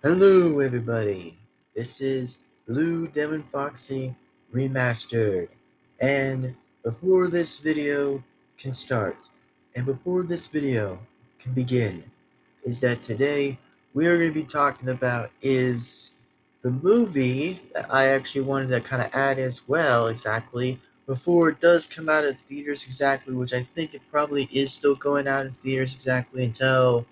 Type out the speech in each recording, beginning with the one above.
Hello, everybody. This is Blue Devin-Foxy Remastered. And before this video can start, and before this video can begin, is that today we are going to be talking about is the movie that I actually wanted to kind of add as well, exactly, before it does come out of theaters exactly, which I think it probably is still going out in theaters exactly until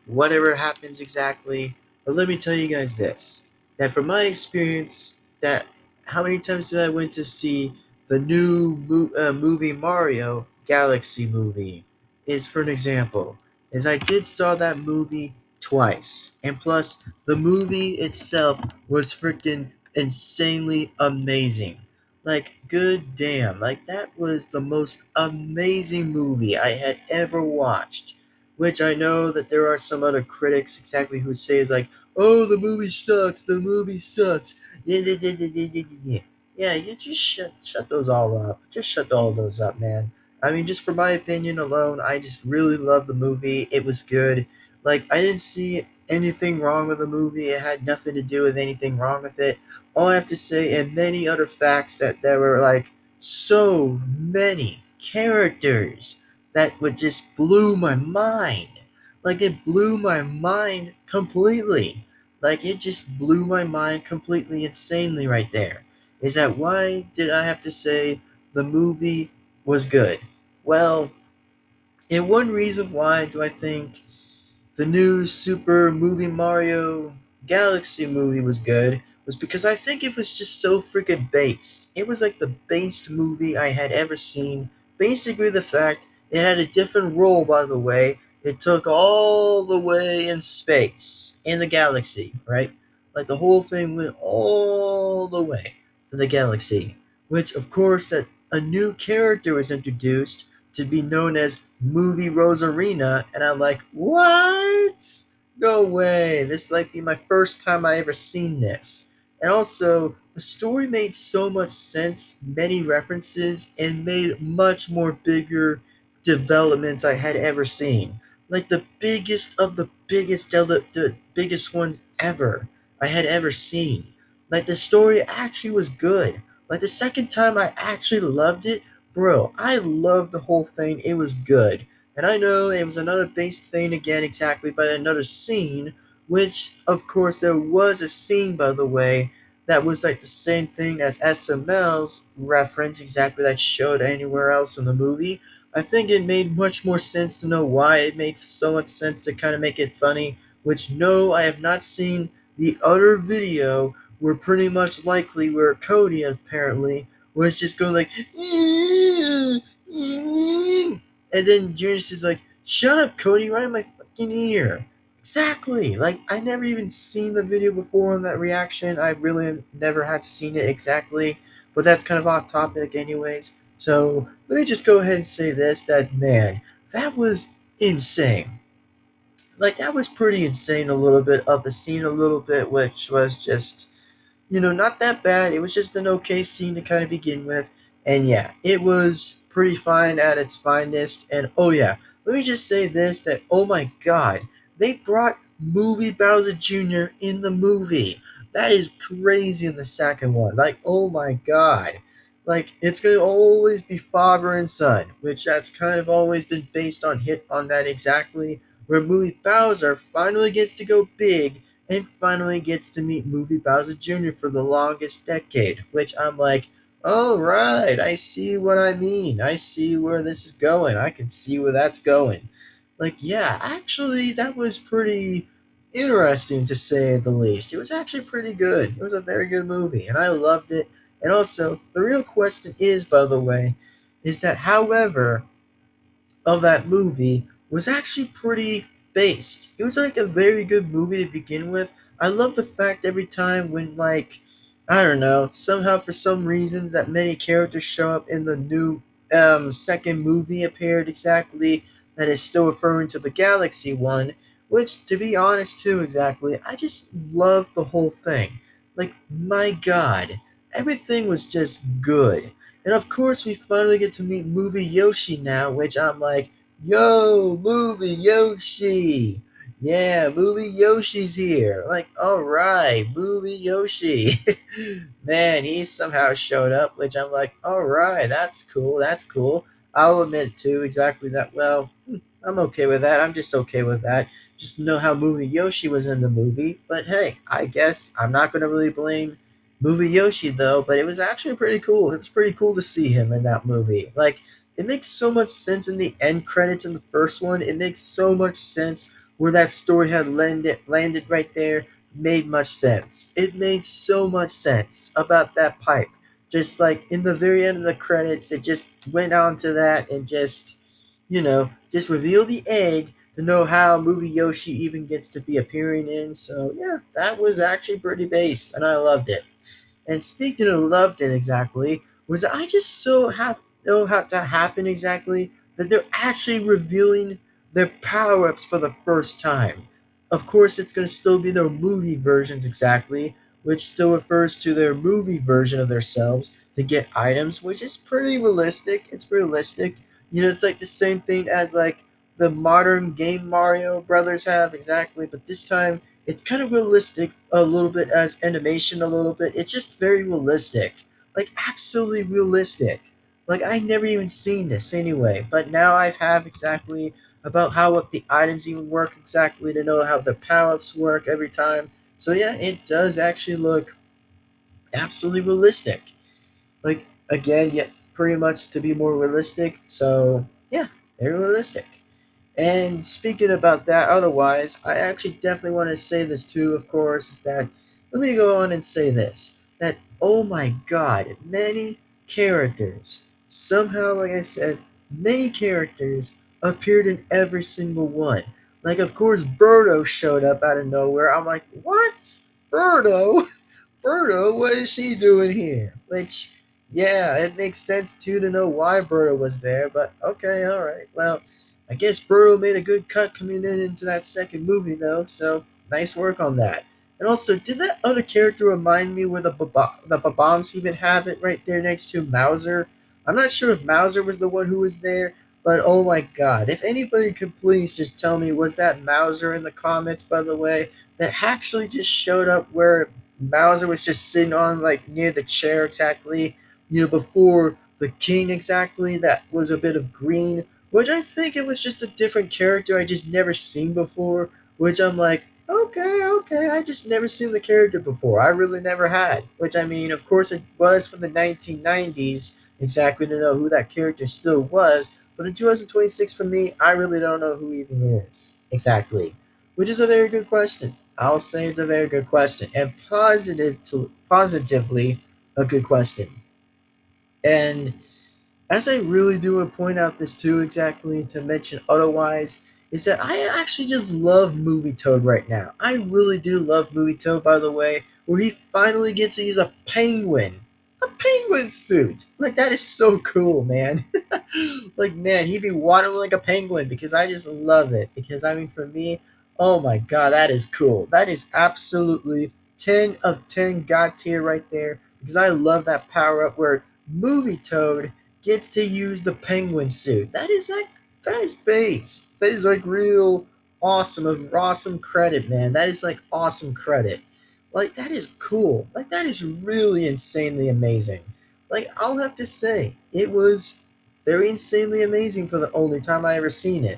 whatever happens exactly. But let me tell you guys this: that from my experience, that how many times did I went to see the new movie Mario Galaxy movie? Is for an example, is I did saw that movie twice, and plus the movie itself was freaking insanely amazing. Like, good damn, like that was the most amazing movie I had ever watched, which I know that there are some other critics exactly who say is like, "Oh, the movie sucks." Yeah, yeah, yeah, yeah, yeah, yeah, yeah. Yeah, you just shut those all up. Just shut all those up, man. I mean, just for my opinion alone, I just really loved the movie. It was good. Like, I didn't see anything wrong with the movie. It had nothing to do with anything wrong with it. All I have to say, and many other facts, that there were like so many characters that would just blew my mind. Like, it blew my mind completely. Like, it just blew my mind completely insanely right there. Is that why did I have to say the movie was good? Well, and one reason why do I think the new Super Movie Mario Galaxy movie was good was because I think it was just so freaking based. It was like the based movie I had ever seen. Basically, the fact it had a different role, by the way. It took all the way in space, in the galaxy, right? Like the whole thing went all the way to the galaxy. Which, of course, that a new character was introduced to be known as Movie Rosarina, and I'm like, what? No way! This might be my first time I ever seen this. And also, the story made so much sense, many references, and made much more bigger developments I had ever seen. Like the biggest of the biggest, the biggest ones ever I had ever seen. Like the story actually was good. Like the second time I actually loved it. Bro, I loved the whole thing. It was good. And I know it was another based thing again, exactly, by another scene, which, of course, there was a scene, by the way, that was like the same thing as SML's reference, exactly, that showed anywhere else in the movie. I think it made much more sense to know why it made so much sense to kind of make it funny, which, no, I have not seen the other video where pretty much likely where Cody apparently was just going like, "Yeah, yeah." And then Junius is like, "Shut up, Cody, right in my fucking ear." Exactly. Like, I never even seen the video before on that reaction. I really never had seen it exactly. But that's kind of off topic anyways. So let me just go ahead and say this, that man, that was insane. Like, that was pretty insane, a little bit of the scene, a little bit, which was just, not that bad. It was just an okay scene to kind of begin with. And yeah, it was pretty fine at its finest. And oh yeah, let me just say this, that oh my god, they brought movie Bowser Jr. in the movie. That is crazy in the second one. Like, oh my god. Like, it's gonna always be father and son, which that's kind of always been based on hit on that exactly, where movie Bowser finally gets to go big and finally gets to meet movie Bowser Jr. for the longest decade, which I'm like, all right, I see what I mean. I see where this is going. I can see where that's going. Like, yeah, actually, that was pretty interesting to say the least. It was actually pretty good. It was a very good movie, and I loved it. And also, the real question is, by the way, is that however, of that movie was actually pretty based. It was like a very good movie to begin with. I love the fact every time when, like, I don't know, somehow for some reasons that many characters show up in the new second movie appeared exactly, that is still referring to the Galaxy one, which, to be honest too, exactly, I just love the whole thing. Like, my god, everything was just good. And of course, we finally get to meet Movie Yoshi now, which I'm like, yo, Movie Yoshi! Yeah, movie Yoshi's here. Like, all right, movie Yoshi. Man, he somehow showed up, which I'm like, all right, that's cool. That's cool. I'll admit too, exactly that. Well, I'm okay with that. I'm just okay with that. Just know how movie Yoshi was in the movie. But hey, I guess I'm not gonna really blame movie Yoshi though. But it was actually pretty cool. It was pretty cool to see him in that movie. Like, it makes so much sense in the end credits in the first one. It makes so much sense where that story had landed right there made much sense. It made so much sense about that pipe. Just like in the very end of the credits, it just went on to that and just, just reveal the egg to know how movie Yoshi even gets to be appearing in. So yeah, that was actually pretty based, and I loved it. And speaking of loved it exactly, was I just so know how to happen exactly that they're actually revealing their power ups for the first time. Of course, it's going to still be their movie versions exactly, which still refers to their movie version of themselves to get items, which is pretty realistic. It's realistic. It's like the same thing as like the modern game Mario Brothers have exactly, but this time it's kind of realistic a little bit as animation a little bit. It's just very realistic. Like absolutely realistic. Like I never even seen this anyway, but now I have exactly about how what the items even work exactly to know how the power-ups work every time. So yeah, it does actually look absolutely realistic. Like again, yet pretty much to be more realistic. So yeah, very realistic. And speaking about that, otherwise, I actually definitely want to say this too, of course, is that let me go on and say this that oh my god, many characters, somehow, like I said, many characters appeared in every single one. Like, of course, Birdo showed up out of nowhere. I'm like, what? Birdo? Birdo, what is she doing here? Which, yeah, it makes sense too to know why Birdo was there, but okay, alright. Well, I guess Birdo made a good cut coming in into that second movie, though, so nice work on that. And also, did that other character remind me where the Bombs even have it right there next to Mauser? I'm not sure if Mauser was the one who was there, but oh my god, if anybody could please just tell me, was that Mauser in the comments, by the way, that actually just showed up where Bowser was just sitting on like near the chair exactly, before the king exactly. That was a bit of green, which I think it was just a different character I just never seen before. Which I'm like, okay, okay, I just never seen the character before. I really never had. Which I mean, of course, it was from the 1990s exactly to know who that character still was. But in 2026, for me, I really don't know who even is exactly, which is a very good question. I'll say it's a very good question and positively a good question. And as I really do want to point out this too, exactly to mention otherwise, is that I actually just love Movie Toad right now. I really do love Movie Toad, by the way, where he finally gets to use a penguin. A penguin suit! Like, that is so cool, man. Like, man, he'd be waddling like a penguin because I just love it. Because, I mean, for me, oh my god, that is cool. That is absolutely 10 of 10 god tier right there. Because I love that power up where Movie Toad gets to use the penguin suit. That is based. That is like real awesome credit, man. That is like awesome credit. Like that is cool. Like that is really insanely amazing. Like I'll have to say, it was very insanely amazing for the only time I ever seen it.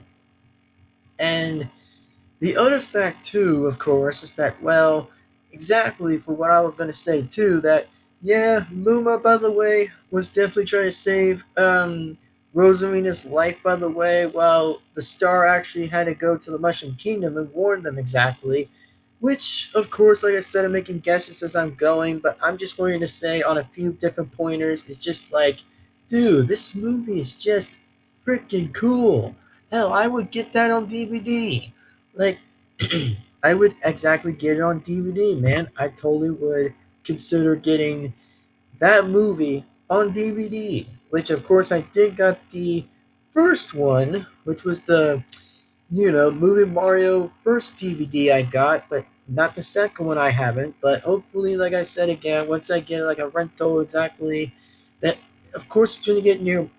And the other fact, too, of course, is that, well, exactly for what I was going to say, too, that, yeah, Luma, by the way, was definitely trying to save Rosalina's life, by the way, while the star actually had to go to the Mushroom Kingdom and warn them exactly. Which, of course, like I said, I'm making guesses as I'm going, but I'm just going to say on a few different pointers, it's just like, dude, this movie is just freaking cool. Hell, I would get that on DVD. Like, I would exactly get it on DVD, man. I totally would consider getting that movie on DVD. Which, of course, I did got the first one, which was the, movie Mario first DVD I got, but not the second one I haven't. But hopefully, like I said again, once I get like a rental exactly, that, of course, it's going to get near.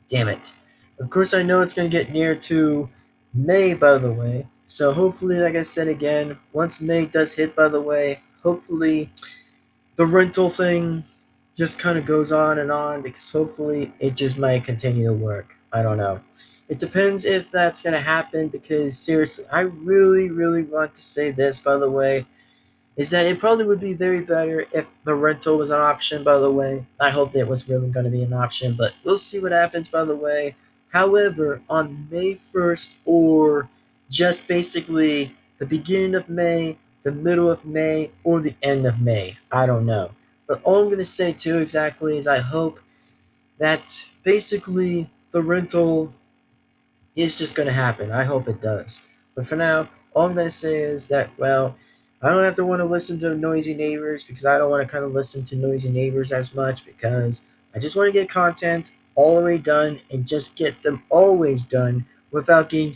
Damn it. Of course, I know it's going to get near to May, by the way. So hopefully, like I said again, once May does hit, by the way, hopefully the rental thing just kind of goes on because hopefully it just might continue to work. I don't know. It depends if that's going to happen because seriously, I really, really want to say this, by the way, is that it probably would be very better if the rental was an option, by the way. I hope that it was really going to be an option, but we'll see what happens, by the way. However, on May 1st, or just basically the beginning of May, the middle of May, or the end of May, I don't know. But all I'm going to say, too, exactly, is I hope that basically the rental is just going to happen. I hope it does. But for now, all I'm going to say is that, well, I don't have to want to listen to noisy neighbors because I don't want to kind of listen to noisy neighbors as much because I just want to get content all the way done and just get them always done without getting get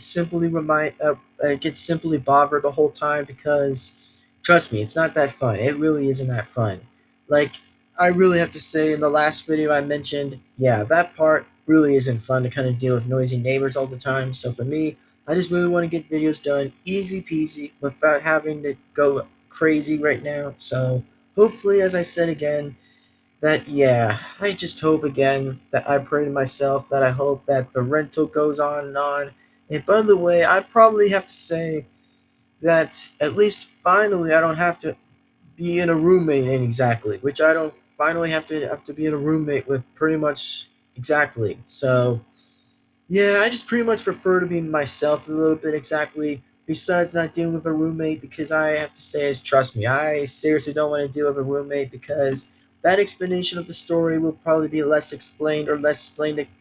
simply bothered the whole time because trust me, it's not that fun. It really isn't that fun. Like I really have to say, in the last video I mentioned, yeah, that part really isn't fun to kind of deal with noisy neighbors all the time. So for me, I just really want to get videos done easy peasy without having to go crazy right now. So hopefully, as I said again, that yeah, I just hope again that I pray to myself that I hope that the rental goes on and on. And by the way, I probably have to say that at least finally I don't have to be in a roommate in exactly, which I don't finally have to be in a roommate with pretty much exactly. So yeah, I just pretty much prefer to be myself a little bit exactly. Besides not dealing with a roommate, because I have to say is trust me, I seriously don't want to deal with a roommate because that explanation of the story will probably be less explained or less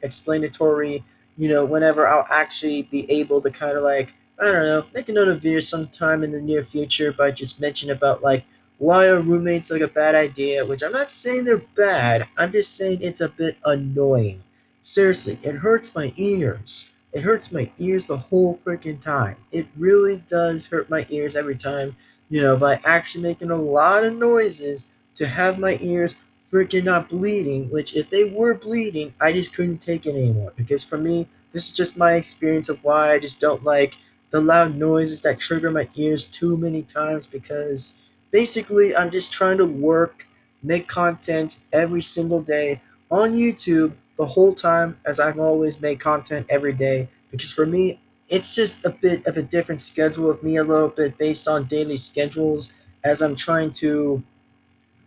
explanatory. Whenever I'll actually be able to kind of like I don't know make another video sometime in the near future by just mentioning about like why are roommates like a bad idea. Which I'm not saying they're bad. I'm just saying it's a bit annoying. Seriously, it hurts my ears. It hurts my ears the whole freaking time. It really does hurt my ears every time, by actually making a lot of noises to have my ears freaking not bleeding, which if they were bleeding, I just couldn't take it anymore. Because for me, this is just my experience of why I just don't like the loud noises that trigger my ears too many times because basically I'm just trying to work, make content every single day on YouTube the whole time as I've always made content every day because for me it's just a bit of a different schedule of me a little bit based on daily schedules as I'm trying to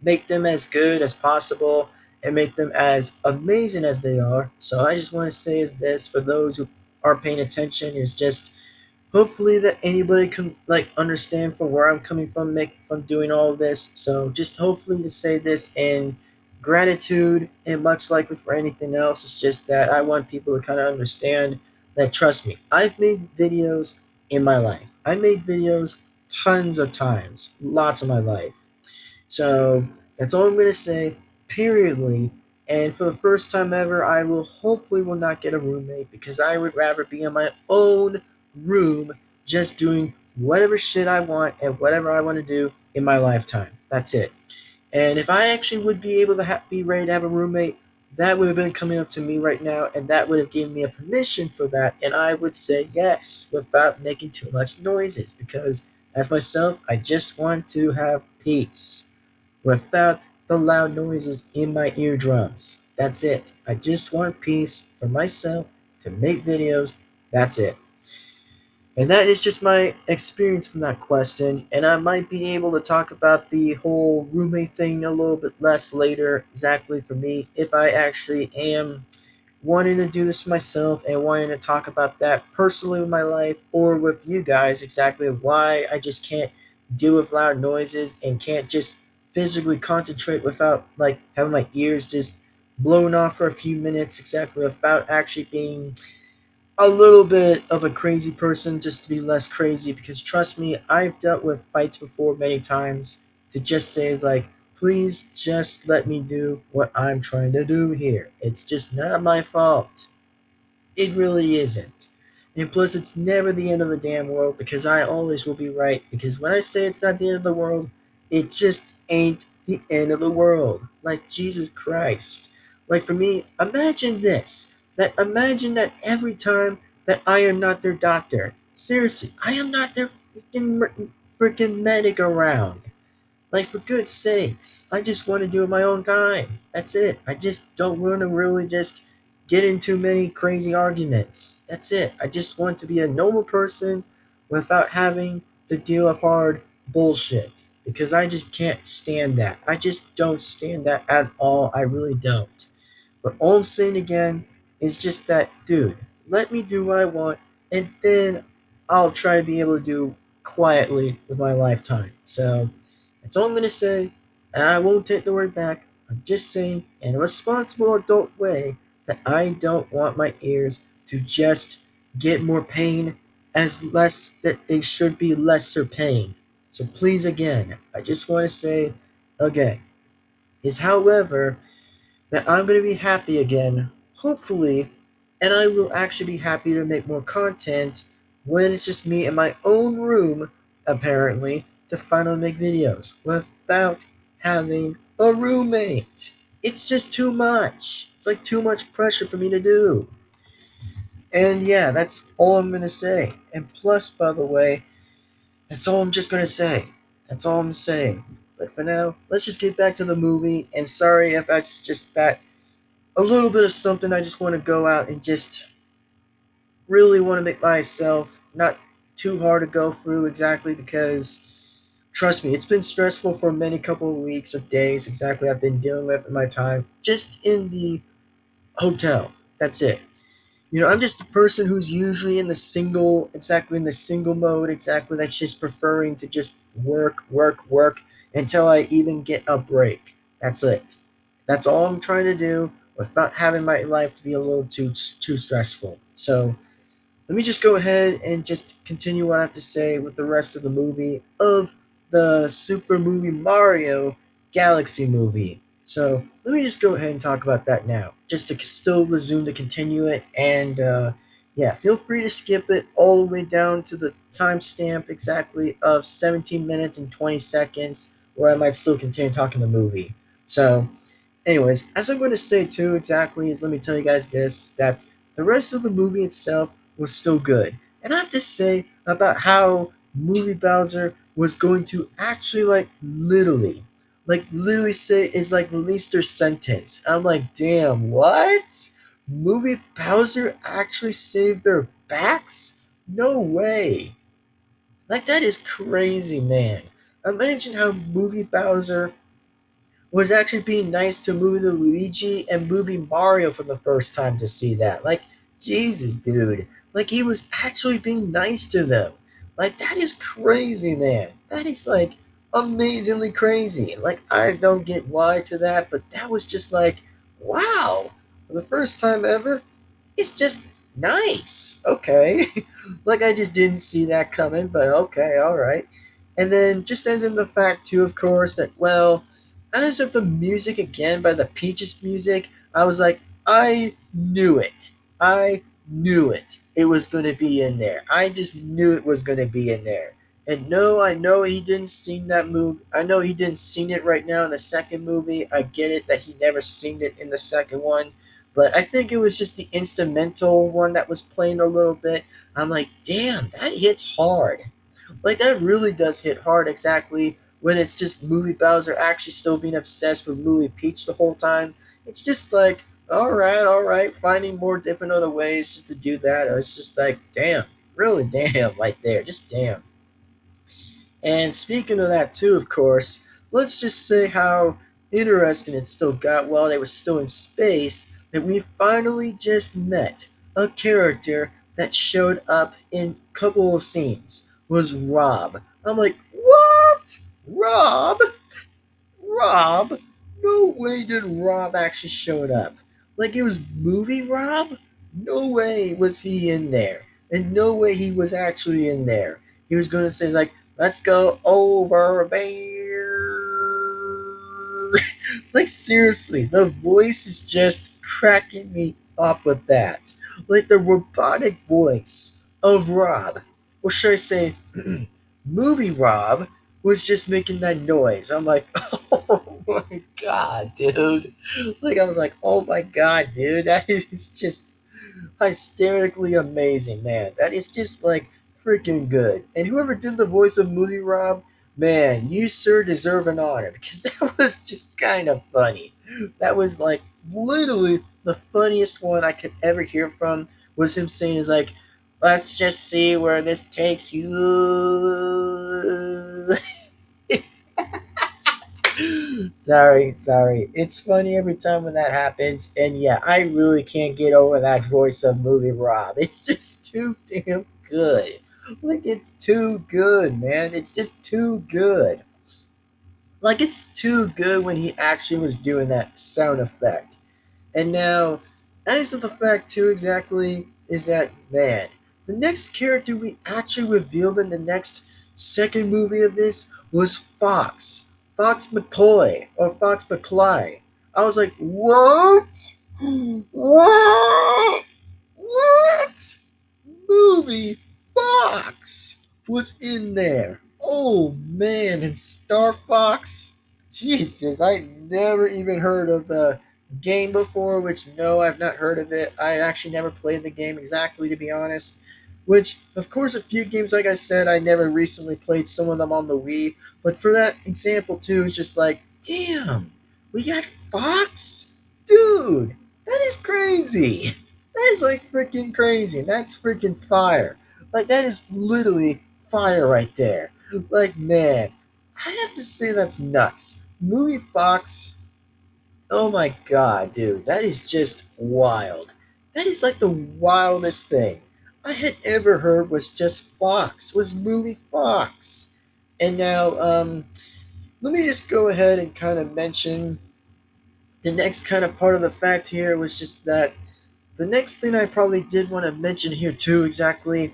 make them as good as possible and make them as amazing as they are. So I just want to say is this for those who are paying attention is just hopefully that anybody can like understand from where I'm coming from make from doing all of this. So just hopefully to say this in gratitude and much like for anything else, it's just that I want people to kind of understand that trust me, I've made videos in my life. I made videos tons of times, lots of my life. So that's all I'm gonna say. Periodly, and for the first time ever, I will hopefully will not get a roommate because I would rather be in my own room, just doing whatever shit I want and whatever I want to do in my lifetime. That's it. And if I actually would be able to be ready to have a roommate, that would have been coming up to me right now, and that would have given me a permission for that, and I would say yes without making too much noises because, as myself, I just want to have peace without the loud noises in my eardrums. That's it. I just want peace for myself to make videos. That's it. And that is just my experience from that question. And I might be able to talk about the whole roommate thing a little bit less later, exactly for me, if I actually am wanting to do this for myself and wanting to talk about that personally with my life or with you guys, exactly why I just can't deal with loud noises and can't just physically concentrate without like having my ears just blown off for a few minutes, exactly without actually being a little bit of a crazy person just to be less crazy because trust me, I've dealt with fights before many times to just say is like, please just let me do what I'm trying to do here. It's just not my fault. It really isn't. And plus, it's never the end of the damn world because I always will be right. Because when I say it's not the end of the world, it just ain't the end of the world. Like Jesus Christ. Like for me, imagine this. Imagine that every time that I am not their doctor. Seriously, I am not their freaking medic around. Like, for good sakes, I just want to do it my own time. That's it. I just don't want to really just get into many crazy arguments. That's it. I just want to be a normal person without having to deal with hard bullshit. Because I just can't stand that. I just don't stand that at all. I really don't. But all I'm saying again is just that, dude, let me do what I want, and then I'll try to be able to do quietly with my lifetime. So that's all I'm gonna say, and I won't take the word back. I'm just saying, in a responsible adult way, that I don't want my ears to just get more pain as less that they should be lesser pain. So please, again, I just want to say again, is however that I'm going to be happy again, hopefully, and I will actually be happy to make more content when it's just me in my own room, apparently, to finally make videos without having a roommate. It's just too much. It's like too much pressure for me to do. And yeah, that's all I'm going to say. And plus, by the way, that's all I'm just going to say. That's all I'm saying. But for now, let's just get back to the movie. And sorry if that's just that a little bit of something I just want to go out and just really want to make myself not too hard to go through exactly because trust me, it's been stressful for many couple of weeks or days exactly I've been dealing with in my time just in the hotel. That's it. You know, I'm just a person who's usually in the single, exactly in the single mode, exactly that's just preferring to just work, work, work until I even get a break. That's it. That's all I'm trying to do without having my life to be a little too stressful. So let me just go ahead and just continue what I have to say with the rest of the movie of the Super Movie Mario Galaxy movie. So let me just go ahead and talk about that now, just to still resume to continue it. And yeah, feel free to skip it all the way down to the timestamp exactly of 17 minutes and 20 seconds, where I might still continue talking the movie. So anyways, as I'm going to say too exactly is let me tell you guys this that the rest of the movie itself was still good. And I have to say about how movie Bowser was going to actually literally say is like release their sentence. I'm like, damn, what? Movie Bowser actually saved their backs? No way. Like that is crazy, man. Imagine how movie Bowser was actually being nice to movie Luigi and movie Mario for the first time to see that. Like, Jesus, dude. Like, he was actually being nice to them. Like, that is crazy, man. That is, like, amazingly crazy. Like, I don't get why to that, but that was just like, wow. For the first time ever, it's just nice. Okay. Like, I just didn't see that coming, but okay, alright. And then, just as in the fact, too, of course, that, well, as of the music again by the Peaches music, I was like, I knew it. I knew it. It was going to be in there. I just knew it was going to be in there. And no, I know he didn't sing that movie. I know he didn't sing it right now in the second movie. I get it that he never sing it in the second one. But I think it was just the instrumental one that was playing a little bit. I'm like, damn, that hits hard. Like that really does hit hard exactly when it's just movie Bowser actually still being obsessed with movie Peach the whole time. It's just like, all right, finding more different other ways just to do that. It's just like, damn, really damn, right there, just damn. And speaking of that too, of course, let's just say how interesting it still got while they were still in space that we finally just met a character that showed up in a couple of scenes was Rob. I'm like, what? Rob? Rob? No way did Rob actually showed up. Like it was movie Rob? No way was he in there. And no way he was actually in there. He was gonna say like, let's go over there. Like seriously, the voice is just cracking me up with that. Like the robotic voice of Rob. Or should I say movie Rob was just making that noise. I'm like, oh my god, dude. Like I was like, oh my god, dude, that is just hysterically amazing, man. That is just like freaking good. And whoever did the voice of Movie Rob, man, you sir deserve an honor because that was just kind of funny. That was like literally the funniest one I could ever hear from was him saying is like, let's just see where this takes you. Sorry. It's funny every time when that happens. And yeah, I really can't get over that voice of Movie Rob. It's just too damn good. Like, it's too good, man. It's just too good. Like, it's too good when he actually was doing that sound effect. And now, as of the fact, too, exactly, is that, man, the next character we actually revealed in the next second movie of this was Fox. Fox McCoy, or Fox McCly. I was like, what? What? What? Movie Fox was in there. Oh, man, and Star Fox? Jesus, I never even heard of the game before, which no, I've not heard of it. I actually never played the game exactly, to be honest. Which, of course, a few games, like I said, I never recently played some of them on the Wii. But for that example, too, it's just like, damn, we got Fox? Dude, that is crazy. That is like freaking crazy. And that's freaking fire. Like, that is literally fire right there. Like, man, I have to say that's nuts. Movie Fox, oh my god, dude, that is just wild. That is like the wildest thing I had ever heard was just Fox, was Movie Fox. And now, let me just go ahead and kind of mention the next kind of part of the fact here was just that the next thing I probably did want to mention here too exactly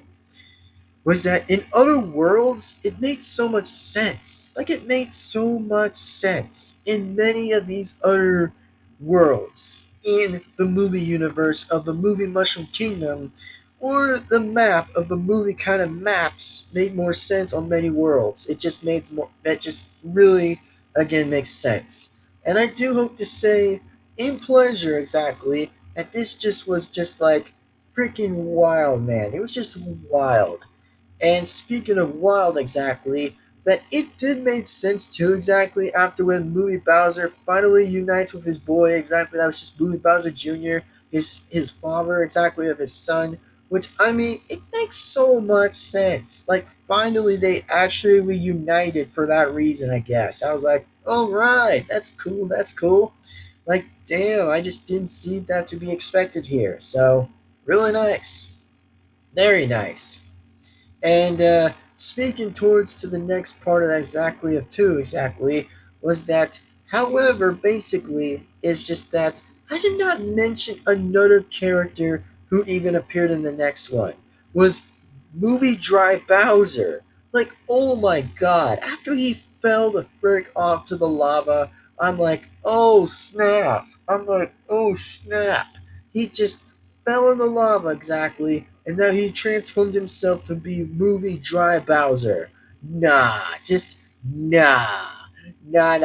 was that in other worlds, it made so much sense. Like, it made so much sense in many of these other worlds in the movie universe of the movie Mushroom Kingdom, or the map of the movie kind of maps made more sense on many worlds. It just made more, that just really, again, makes sense. And I do hope to say, in pleasure exactly, that this just was just like freaking wild, man. It was just wild. And speaking of wild exactly, that it did make sense too exactly after when Movie Bowser finally unites with his boy exactly, that was just Movie Bowser Jr., his father exactly of his son, which I mean, it makes so much sense. Like, finally they actually reunited for that reason, I guess. I was like, alright, that's cool. Like, damn, I just didn't see that to be expected here. So, really nice. Very nice. And speaking towards to the next part of that exactly of two exactly was that, however, basically is just that I did not mention another character who even appeared in the next one was Movie Dry Bowser. Like, oh my god! After he fell the frick off to the lava, I'm like, oh snap! I'm like, oh snap! He just fell in the lava exactly, and now he transformed himself to be Movie Dry Bowser. Nah, just nah. Nah.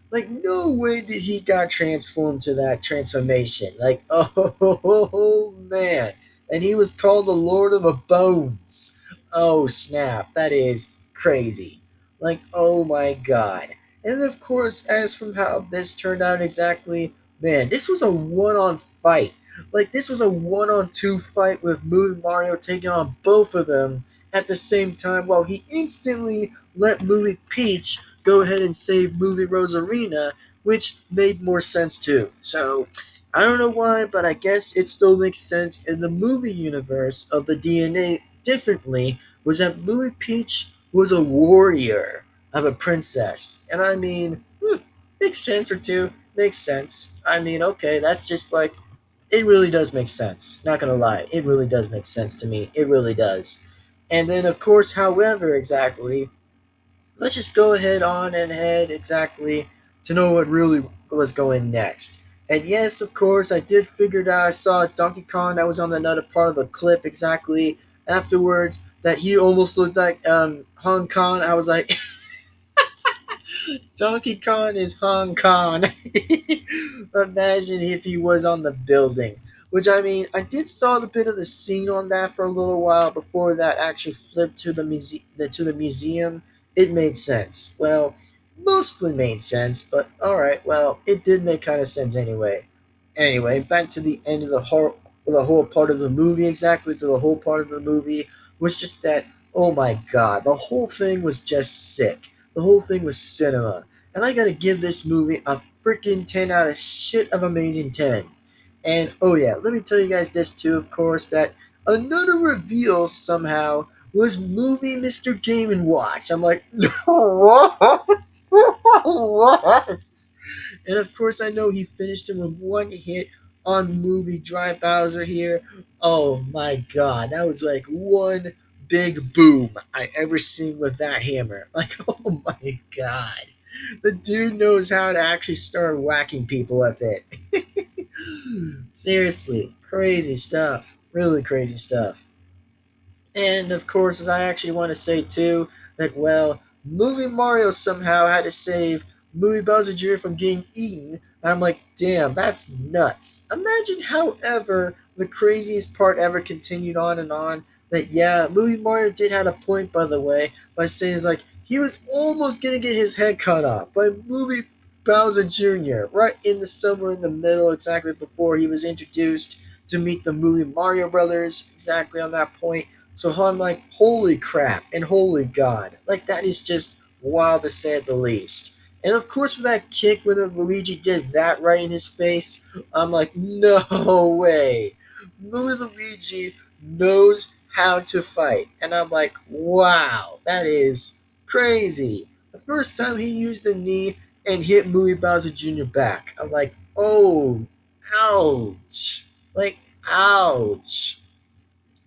Like, no way did he got transformed to that transformation. Like, oh man. And he was called the Lord of the Bones. Oh snap, that is crazy. Like, oh my god. And of course, as from how this turned out exactly, man, this was a one-on fight. Like, this was a one-on-two fight with Movie Mario taking on both of them at the same time, while he instantly let Movie Peach go ahead and save Movie Rosarina, which made more sense too. So, I don't know why, but I guess it still makes sense in the movie universe of the DNA differently, was that Movie Peach was a warrior of a princess. And I mean, makes sense or two. Makes sense. I mean, okay, that's just like, it really does make sense. Not gonna lie, it really does make sense to me. It really does. And then, of course, however, exactly, let's just go ahead on and head exactly to know what really was going next. And yes, of course, I did figure it out. I saw Donkey Kong that was on another part of the clip exactly afterwards that he almost looked like Hong Kong. I was like, Donkey Kong is Hong Kong. Imagine if he was on the building. Which I mean, I did saw the bit of the scene on that for a little while before that actually flipped to the museum. It made sense. Well, mostly made sense, but all right. Well, it did make kind of sense anyway. Anyway, back to the end of the whole part of the movie. Exactly to the whole part of the movie was just that. Oh my god, the whole thing was just sick. The whole thing was cinema, and I gotta give this movie a freaking 10 out of shit of amazing 10. And oh yeah, let me tell you guys this too, of course, that another reveal somehow was movie Mr. Game and Watch. I'm like, no, what? What? And of course, I know he finished him with one hit on movie Dry Bowser here. Oh my god, that was like one big boom I ever seen with that hammer. Like, oh my god. The dude knows how to actually start whacking people with it. Seriously, crazy stuff. Really crazy stuff. And of course, as I actually want to say too, that well, movie Mario somehow had to save movie Bowser Jr. from getting eaten. And I'm like, damn, that's nuts. Imagine, however, the craziest part ever continued on and on. That yeah, movie Mario did have a point, by the way, by saying it's like he was almost gonna get his head cut off by movie Bowser Jr. right in the somewhere in the middle, exactly before he was introduced to meet the movie Mario Brothers, exactly on that point. So I'm like, holy crap and holy god. Like, that is just wild to say at the least. And of course, with that kick, when Luigi did that right in his face, I'm like, no way. Luigi knows how to fight. And I'm like, wow, that is crazy. The first time he used the knee and hit Movie Bowser Jr. back, I'm like, oh, ouch. Like, ouch.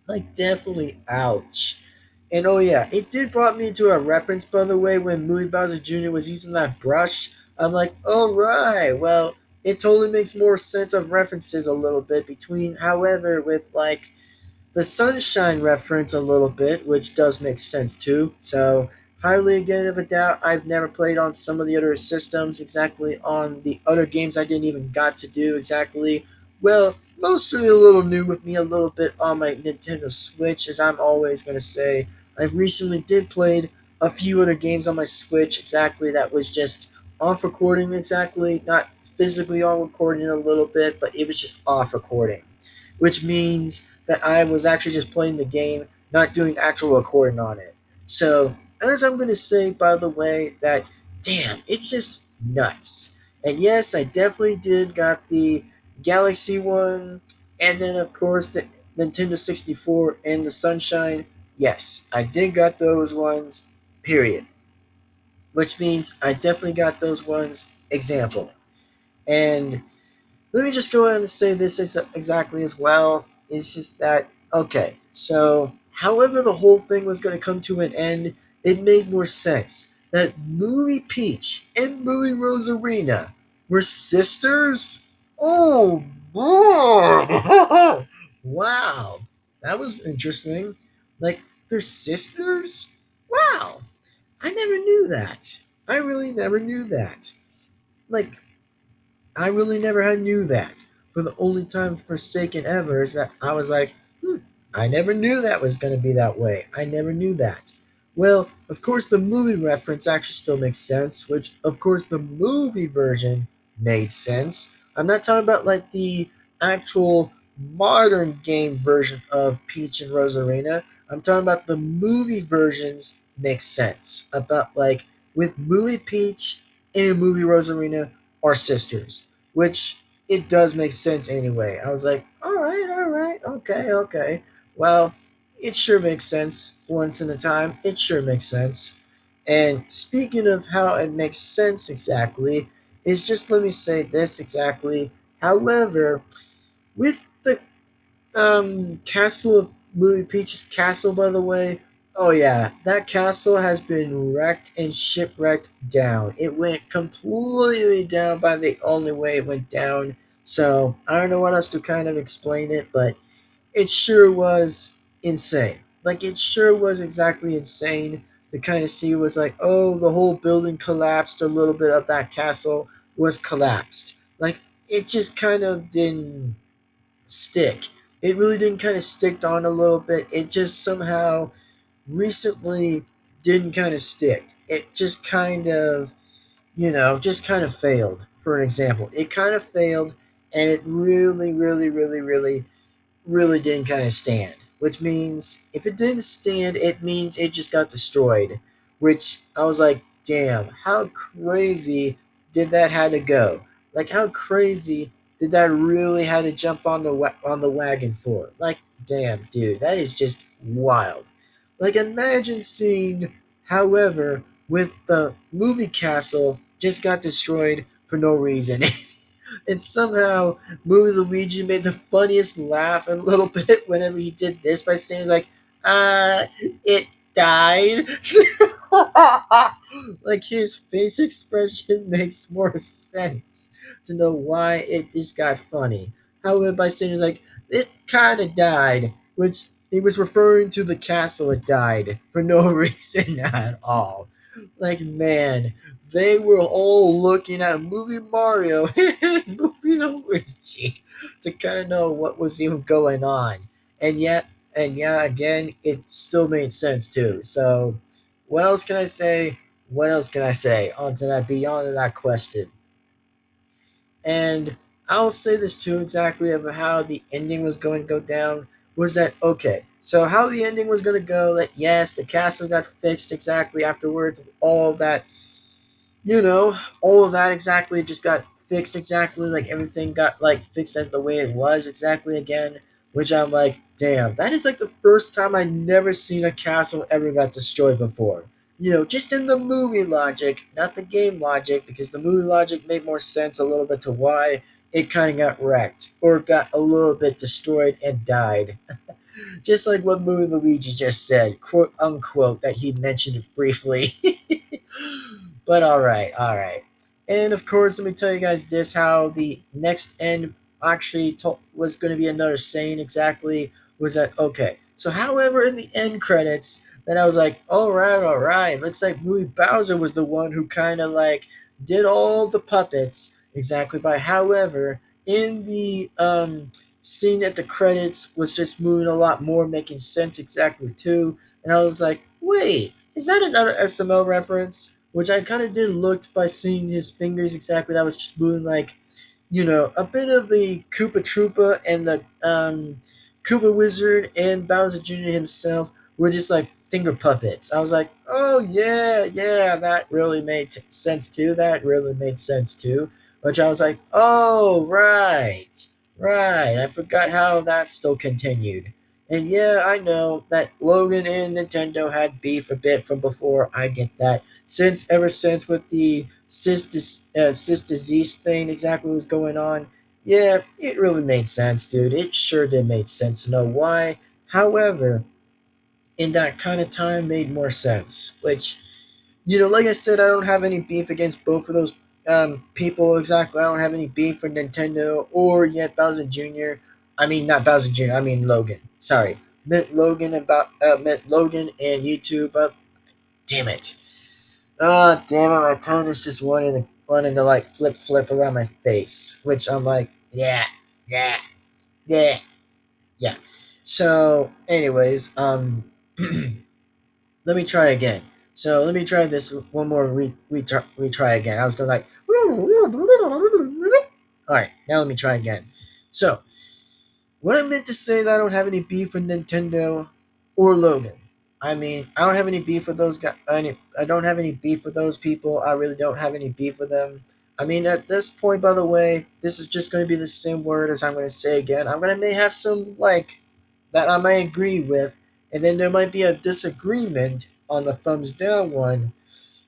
Like, definitely ouch. And oh yeah, it did brought me to a reference, by the way, when Louis Bowser Jr. was using that brush. I'm like, oh right, well, it totally makes more sense of references a little bit between, however, with like the sunshine reference a little bit, which does make sense too. So, highly again of a doubt, I've never played on some of the other systems, exactly on the other games I didn't even got to do exactly. Well, mostly a little new with me a little bit on my Nintendo Switch, as I'm always going to say. I've recently did played a few other games on my Switch exactly that was just off recording exactly, not physically on recording a little bit, but it was just off recording, which means that I was actually just playing the game, not doing actual recording on it. So, as I'm going to say, by the way, that damn, it's just nuts. And yes, I definitely did got the Galaxy one, and then of course the Nintendo 64 and the Sunshine. Yes, I did got those ones, period. Which means I definitely got those ones, example. And let me just go ahead and say this exactly as well. It's just that, okay, so however the whole thing was going to come to an end, it made more sense that Movie Peach and Movie Rosarina were sisters? Oh, boy! Wow, that was interesting. Like, they're sisters? Wow, I never knew that. I really never knew that. Like, I really never had knew that. For the only time Forsaken ever is that I was like, I never knew that was going to be that way. I never knew that. Well, of course, the movie reference actually still makes sense, which, of course, the movie version made sense. I'm not talking about like the actual modern game version of Peach and Rosarina. I'm talking about the movie versions make sense. About like with movie Peach and movie Rosarina are sisters, which it does make sense anyway. I was like, all right, okay, okay. Well, it sure makes sense once in a time. It sure makes sense. And speaking of how it makes sense exactly, is just let me say this exactly. However, with the castle of Movie Peach's castle, by the way. Oh yeah, that castle has been wrecked and shipwrecked down. It went completely down by the only way it went down. So I don't know what else to kind of explain it, but it sure was insane. Like, it sure was exactly insane to kind of see was like, oh, the whole building collapsed. A little bit of that castle was collapsed. Like, it just kind of didn't stick. It really didn't kind of stick on a little bit. It just somehow recently didn't kind of stick. It just kind of, just kind of failed. For an example, it kind of failed, and it really, really, really, really didn't kind of stand. Which means if it didn't stand, it means it just got destroyed. Which I was like, damn, how crazy did that had to go? Like, how crazy did that really had to jump on the on the wagon for? Like, damn, dude, that is just wild. Like, imagine seeing, however, with the movie castle just got destroyed for no reason. And somehow Movie Luigi made the funniest laugh a little bit whenever he did this by saying, like, it died. Like, his face expression makes more sense to know why it just got funny. However, by saying, like, it kind of died, which he was referring to the castle it died for no reason at all. Like, man, they were all looking at movie Mario and movie Luigi to kind of know what was even going on. And yet, and yeah, again, it still made sense too. So, what else can I say? What else can I say onto that, beyond that question? And I'll say this too, exactly of how the ending was going to go down. Was that okay? So how the ending was going to go? That yes, the castle got fixed exactly afterwards. All that, all of that exactly just got fixed exactly. Like, everything got like fixed as the way it was exactly again. Which I'm like, damn, that is like the first time I never seen a castle ever got destroyed before. Just in the movie logic, not the game logic, because the movie logic made more sense a little bit to why it kind of got wrecked or got a little bit destroyed and died. Just like what movie Luigi just said, quote unquote, that he mentioned briefly. But all right, all right. And of course, let me tell you guys this: how the next end actually was going to be another saying exactly was that okay. So, however, in the end credits, then I was like, all right. Looks like Louis Bowser was the one who kind of like did all the puppets exactly. By however, in the scene at the credits was just moving a lot more, making sense exactly too. And I was like, wait, is that another SML reference? Which I kind of did looked by seeing his fingers exactly. That was just moving like, a bit of the Koopa Troopa and the Koopa Wizard and Bowser Jr. himself were just like finger puppets. I was like, oh yeah, yeah, that really made sense too. That really made sense too. Which I was like, oh right, right. I forgot how that still continued. And yeah, I know that Logan and Nintendo had beef a bit from before. I get that. Ever since with the cis disease thing exactly was going on, yeah, it really made sense, dude. It sure did make sense to know why. However, in that kind of time made more sense. Which, like I said, I don't have any beef against both of those people exactly. I don't have any beef for Nintendo or yet Bowser Jr. I mean, not Bowser Jr. I mean Logan. Sorry, meant Logan and YouTube. But damn it. Oh, damn it, my tongue is just wanting to like flip around my face. Which I'm like, yeah, yeah, yeah, yeah. So, anyways, let me try again. So let me try this one more retry again. I was going like, all right, now let me try again. So, what I meant to say that I don't have any beef with Nintendo or Logan. I mean, I don't have any beef with those guys. I don't have any beef with those people. I really don't have any beef with them. I mean, at this point, by the way, this is just going to be the same word as I'm going to say again. I'm going to may have some like that I may agree with, and then there might be a disagreement on the thumbs down one,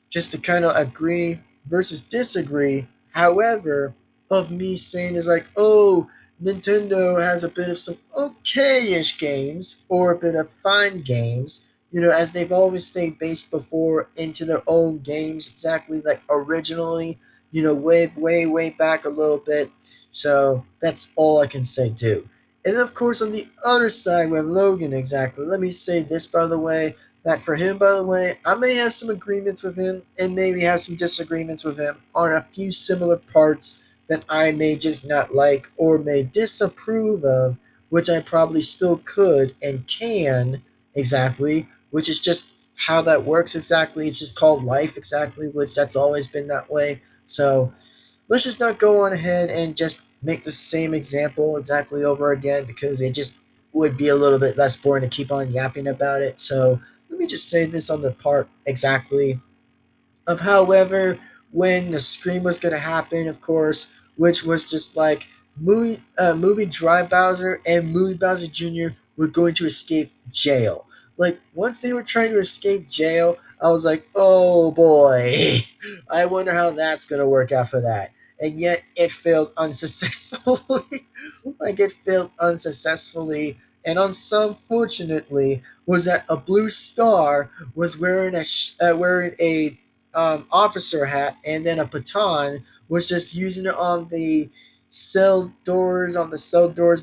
just to kind of agree versus disagree. However, of me saying is like, oh, Nintendo has a bit of some okay-ish games or a bit of fine games, as they've always stayed based before into their own games exactly like originally, way back a little bit. So that's all I can say too. And of course, on the other side, we have Logan exactly. Let me say this, by the way, that for him, by the way, I may have some agreements with him and maybe have some disagreements with him on a few similar parts that I may just not like or may disapprove of, which I probably still could and can exactly, which is just how that works exactly. It's just called life exactly, which that's always been that way. So let's just not go on ahead and just make the same example exactly over again because it just would be a little bit less boring to keep on yapping about it. So let me just say this on the part exactly of however when the scream was going to happen, of course, which was just like movie Dry Bowser and movie Bowser Jr. were going to escape jail. Like once they were trying to escape jail, I was like, oh boy, I wonder how that's going to work out for that. And yet it failed unsuccessfully. Like it failed unsuccessfully, and unfortunately was that a blue star was wearing wearing a officer hat and then a baton, was just using it on the cell doors,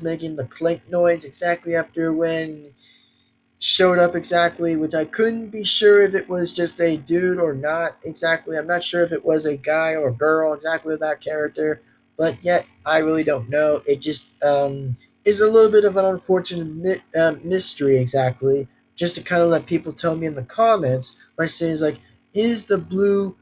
making the clink noise exactly after when showed up exactly, which I couldn't be sure if it was just a dude or not exactly. I'm not sure if it was a guy or a girl exactly with that character, but yet I really don't know. It just is a little bit of an unfortunate mystery exactly, just to kind of let people tell me in the comments by saying, like, is the blue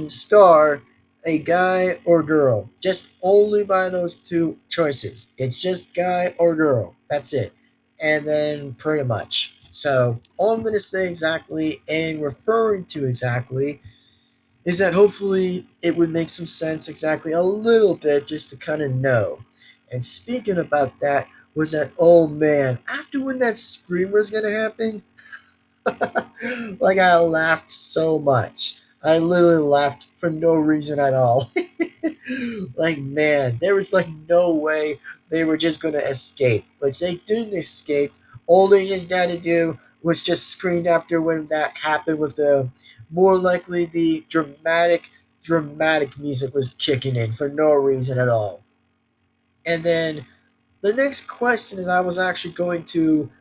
star a guy or girl? Just only by those two choices. It's just guy or girl. That's it, and then pretty much. So all I'm going to say exactly and referring to exactly is that hopefully it would make some sense exactly a little bit just to kind of know. And speaking about that, was that, oh man, after when that scream was going to happen, like I laughed so much. I literally laughed for no reason at all. Like man, there was like no way they were just gonna escape. But they didn't escape. All they just had to do was just scream after when that happened with the more likely the dramatic music was kicking in for no reason at all. And then the next question is I was actually going to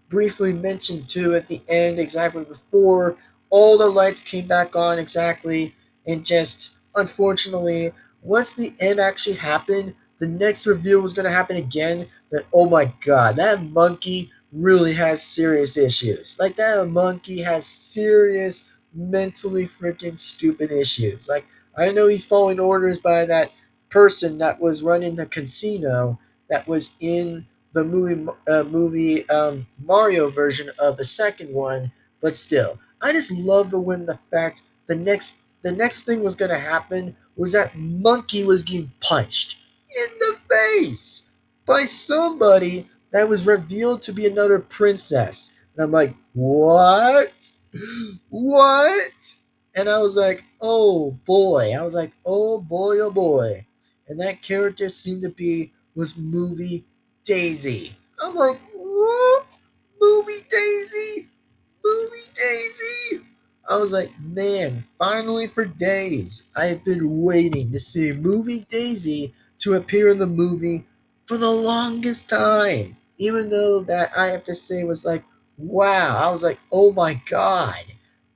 briefly mentioned too at the end exactly before all the lights came back on exactly, and just unfortunately once the end actually happened, the next reveal was going to happen again, that oh my god, that monkey really has serious issues. Like that monkey has serious mentally freaking stupid issues. Like I know he's following orders by that person that was running the casino that was in the movie Mario version of the second one, but still, I just love the when the fact the next thing was gonna happen was that monkey was getting punched in the face by somebody that was revealed to be another princess, and I'm like, what? What? And I was like, oh boy. I was like, oh boy, oh boy. And that character seemed to be was movie Daisy. I'm like, what? Movie Daisy? Movie Daisy? I was like, man, finally for days, I have been waiting to see movie Daisy to appear in the movie for the longest time. Even though that I have to say was like, wow, I was like, oh my god.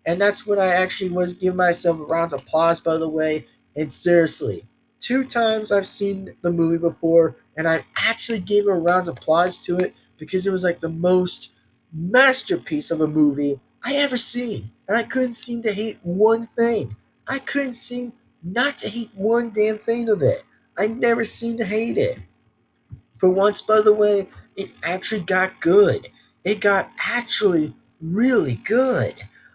And that's when I actually was giving myself a round of applause, by the way. And seriously, two times I've seen the movie before, and I actually gave a round of applause to it because it was like the most masterpiece of a movie I ever seen. And I couldn't seem to hate one thing. I couldn't seem not to hate one damn thing of it. I never seemed to hate it. For once, by the way, it actually got good. It got actually really good.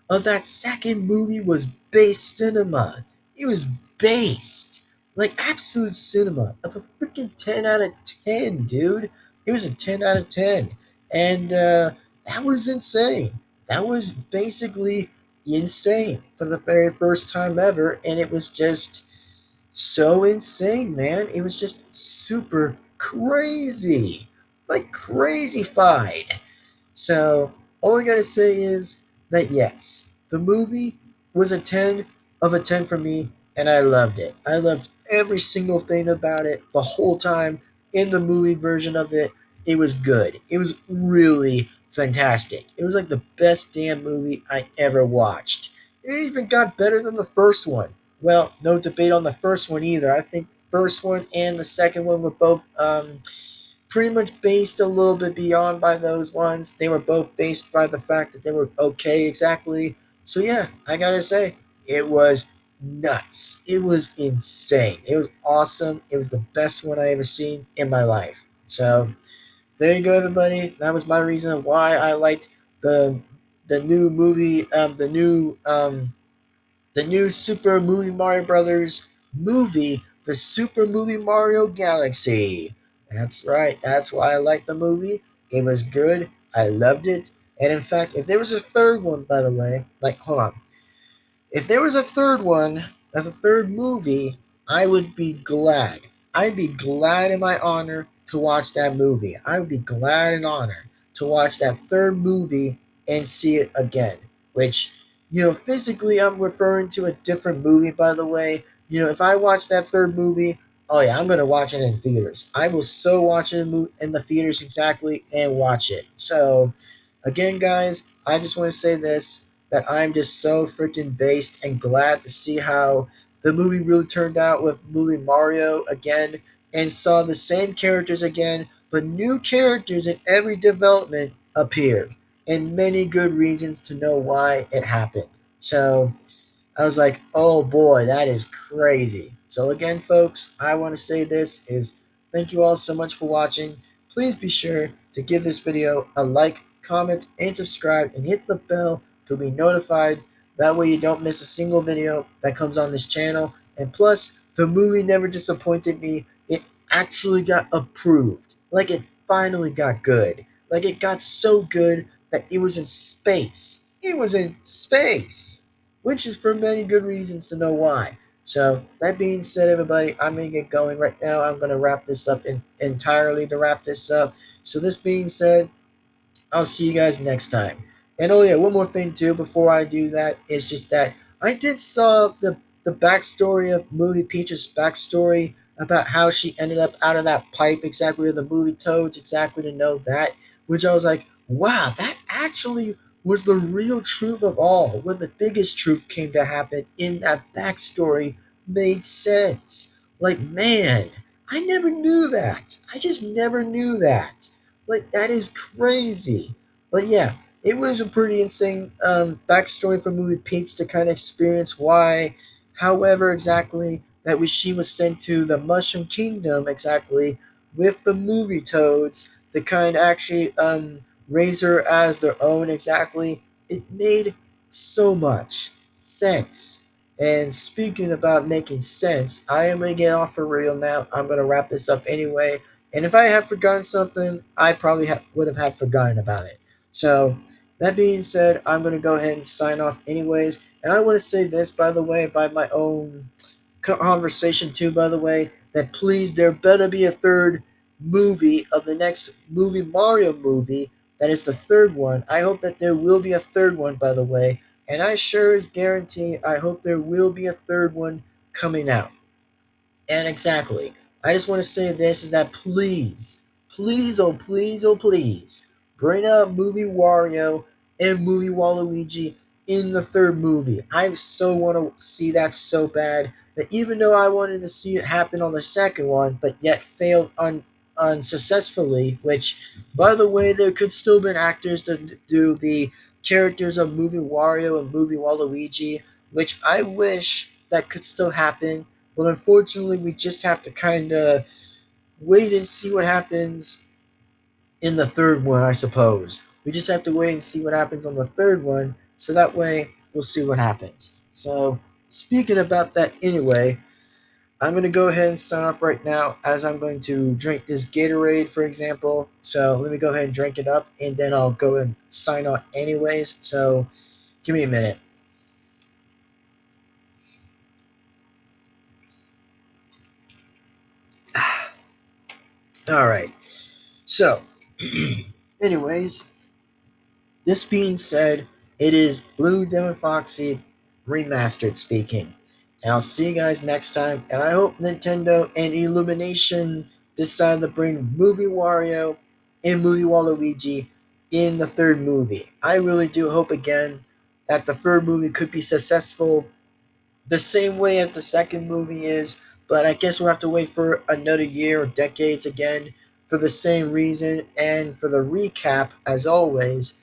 That second movie was base cinema. It was based. Like absolute cinema. Of a freaking 10 out of 10, dude. It was a 10 out of 10. And that was insane. That was basically insane for the very first time ever. And it was just so insane, man. It was just super crazy. Like crazy-fied. So, all I gotta say is that yes, the movie was a 10 of a 10 for me, and I loved it. I loved every single thing about it the whole time in the movie version of it. It was good. It was really fantastic. It was like the best damn movie I ever watched. It even got better than the first one. Well, no debate on the first one either. I think first one and the second one were both pretty much based a little bit beyond by those ones. They were both based by the fact that they were okay exactly. So yeah, I gotta say, it was nuts. It was insane. It was awesome. It was the best one I ever seen in my life. So there you go, everybody. That was my reason why I liked the the new movie, the new Super Movie Mario Brothers movie, the Super Movie Mario Galaxy. That's right. That's why I liked the movie. It was good. I loved it. And in fact, if there was a third one, by the way, like, hold on. If there was a third one, a third movie, I would be glad. I'd be glad in my honor to watch that movie. I would be glad in honor to watch that third movie and see it again. Which, physically, I'm referring to a different movie, by the way. If I watch that third movie, oh yeah, I'm gonna watch it in theaters. I will so watch it in the theaters exactly and watch it. So, again, guys, I just want to say this that I'm just so freaking based and glad to see how the movie really turned out with movie Mario again and saw the same characters again, but new characters in every development appeared and many good reasons to know why it happened. So I was like, oh boy, that is crazy. So again, folks, I want to say this is thank you all so much for watching. Please be sure to give this video a like, comment, and subscribe, and hit the bell to be notified. That way you don't miss a single video that comes on this channel. And plus, the movie never disappointed me. It actually got approved. Like it finally got good. Like it got so good that it was in space. It was in space, which is for many good reasons to know why. So that being said, everybody, I'm gonna get going right now. I'm gonna wrap this up entirely to wrap this up. So this being said, I'll see you guys next time. And oh yeah, one more thing too before I do that is just that I did saw the backstory of movie Peach's backstory about how she ended up out of that pipe exactly with the movie Toads exactly to know that, which I was like, wow, that actually was the real truth of all, where the biggest truth came to happen in that backstory made sense. Like man, I never knew that. I just never knew that. Like that is crazy. But yeah, it was a pretty insane backstory for movie Pete's to kind of experience why, however, exactly that she was sent to the Mushroom Kingdom exactly with the movie Toads to kind of actually raise her as their own exactly. It made so much sense. And speaking about making sense, I am gonna get off for real now. I'm gonna wrap this up anyway. And if I have forgotten something, I probably would have had forgotten about it. So, that being said, I'm going to go ahead and sign off anyways. And I want to say this, by the way, by my own conversation too, by the way, that please, there better be a third movie of the next movie Mario movie. That is the third one. I hope that there will be a third one, by the way. And I sure is guarantee I hope there will be a third one coming out. And exactly, I just want to say this is that please, please, oh please, oh please, bring up movie Wario and movie Waluigi in the third movie. I so want to see that so bad that even though I wanted to see it happen on the second one, but yet failed unsuccessfully, which, by the way, there could still been actors to do the characters of movie Wario and movie Waluigi, which I wish that could still happen, but unfortunately, we just have to kind of wait and see what happens in the third one, I suppose. We just have to wait and see what happens on the third one, so that way we'll see what happens. So, speaking about that anyway, I'm going to go ahead and sign off right now as I'm going to drink this Gatorade, for example. So, let me go ahead and drink it up, and then I'll go and sign off anyways. So, give me a minute. All right. So, anyways, this being said, it is Blue Devin-Foxy Remastered speaking. And I'll see you guys next time. And I hope Nintendo and Illumination decide to bring Movie Wario and Movie Waluigi in the third movie. I really do hope again that the third movie could be successful the same way as the second movie is, but I guess we'll have to wait for another year or decades again for the same reason. And for the recap, as always,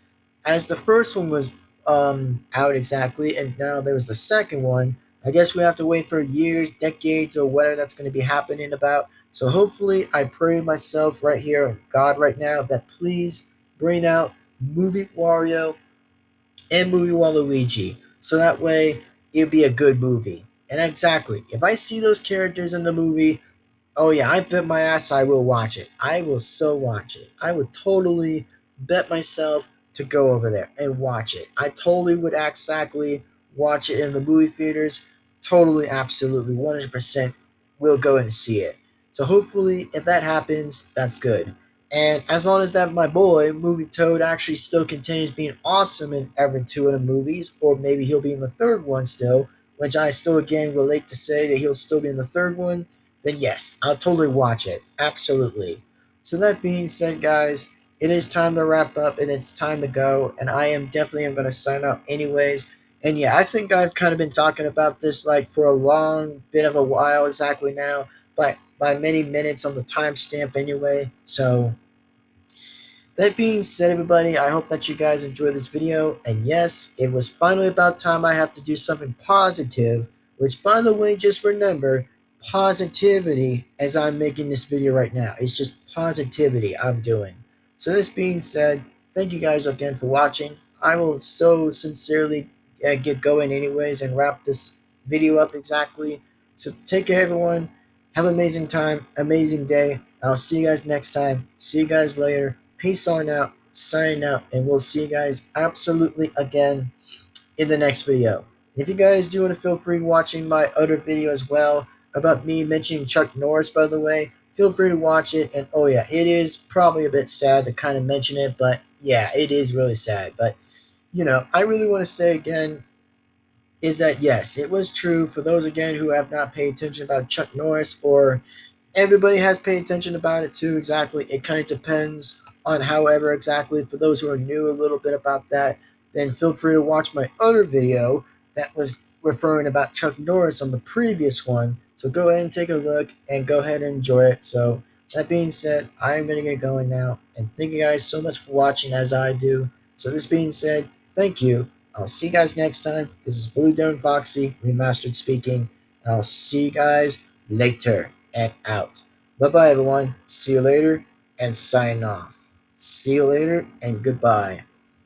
as the first one was out exactly, and now there was the second one. I guess we have to wait for years, decades, or whatever that's going to be happening about. So hopefully, I pray myself right here, God, right now, that please bring out Movie Wario and movie Waluigi. So that way it'd be a good movie. And exactly, if I see those characters in the movie, oh yeah, I bet my ass I will watch it. I will so watch it. I would totally bet myself to go over there and watch it. I totally would exactly watch it in the movie theaters. Totally, absolutely, 100% will go and see it. So hopefully, if that happens, that's good. And as long as that my boy, Movie Toad, actually still continues being awesome in every two of the movies, or maybe he'll be in the third one still, which I still again would like to say that he'll still be in the third one, then yes, I'll totally watch it. Absolutely. So that being said, guys, it is time to wrap up and it's time to go. And I am definitely going to sign up anyways. And yeah, I think I've kind of been talking about this like for a long bit of a while exactly now, but by many minutes on the timestamp anyway. So that being said, everybody, I hope that you guys enjoyed this video. And yes, it was finally about time I have to do something positive, which, by the way, just remember, positivity as I'm making this video right now. It's just positivity I'm doing. So this being said, thank you guys again for watching. I will so sincerely get going anyways and wrap this video up exactly. So take care, everyone. Have an amazing time, amazing day. I'll see you guys next time. See you guys later. Peace on out, signing out, and we'll see you guys absolutely again in the next video. If you guys do want to feel free watching my other video as well about me mentioning Chuck Norris, by the way, feel free to watch it. And oh yeah, it is probably a bit sad to kind of mention it, but yeah, it is really sad. But I really want to say again is that yes, it was true for those again who have not paid attention about Chuck Norris, or everybody has paid attention about it too. Exactly. It kind of depends on however exactly. For those who are new a little bit about that, then feel free to watch my other video that was referring about Chuck Norris on the previous one. So go ahead and take a look and go ahead and enjoy it. So that being said, I'm going to get going now. And thank you guys so much for watching as I do. So this being said, thank you. I'll see you guys next time. This is Blue Devin-Foxy, Remastered speaking. And I'll see you guys later and out. Bye bye, everyone. See you later and sign off. See you later and goodbye.